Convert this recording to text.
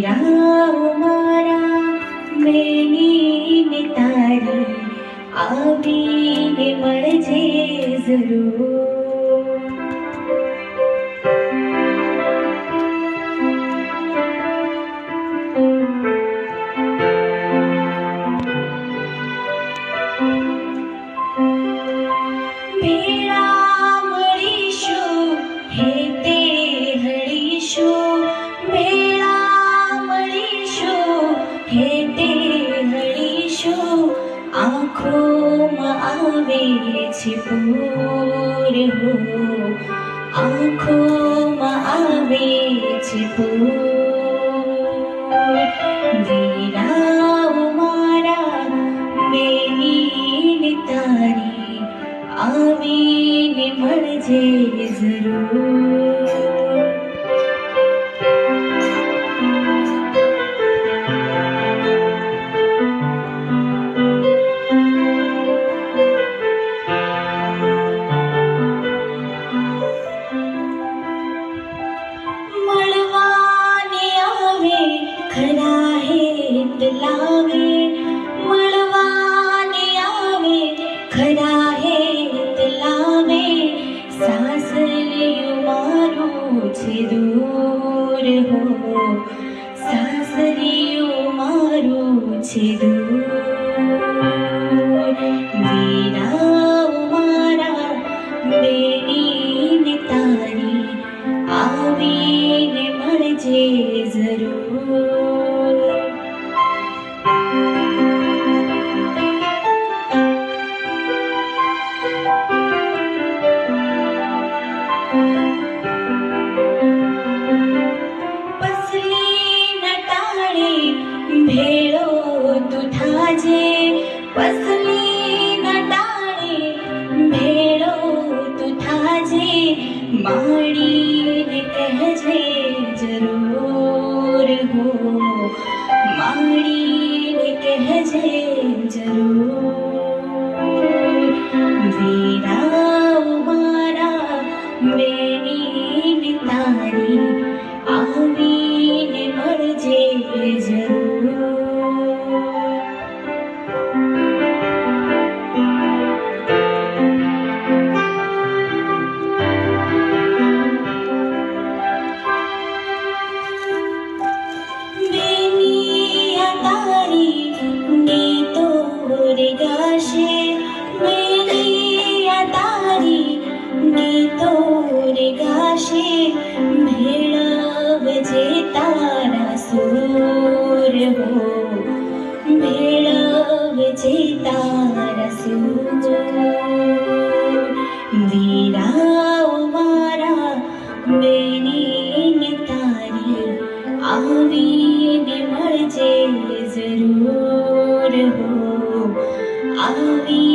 વીરાઓ મારા મેની તારી આવીને મળજે જરૂર. ભેળા મળીશું હેતે હળીશું, ભેળા મળીશું હેતે હળીશું. આંખોમાં આવે છે પૂર હો, આંખોમાં આવે છે પૂર. વીરાઓ મારા મેની તારી આવીને મળજે જરૂર. મળવાને આવે ખરા હેત લાગે, મળવાને આવે ખરા હેત લાવે. સાસરિયું મારું છે દૂર હો, સાસરિયું મારું છે દૂર. વીરાઓ મારા બેની તારી આવીને મળજે જરૂર. પસલી નટાણે ભેળો તું થાજે, પસલી નટાણે ભેળો તું થાજે. માડીને કહેજે જરૂર હો, માડીને કહેજે જરૂર. વીરાઓ મારા બેની તારી આવીને મળજે જરૂર. ગીતો રે ગાશે મેલિયા તારી, ગીતો રે ગાશે. ભેળવજે તારા સુર હો, ભેળવજે તારા સુર. વીરાઓ મારા બેની તારી આવીને મળજે જરૂર હો, આવી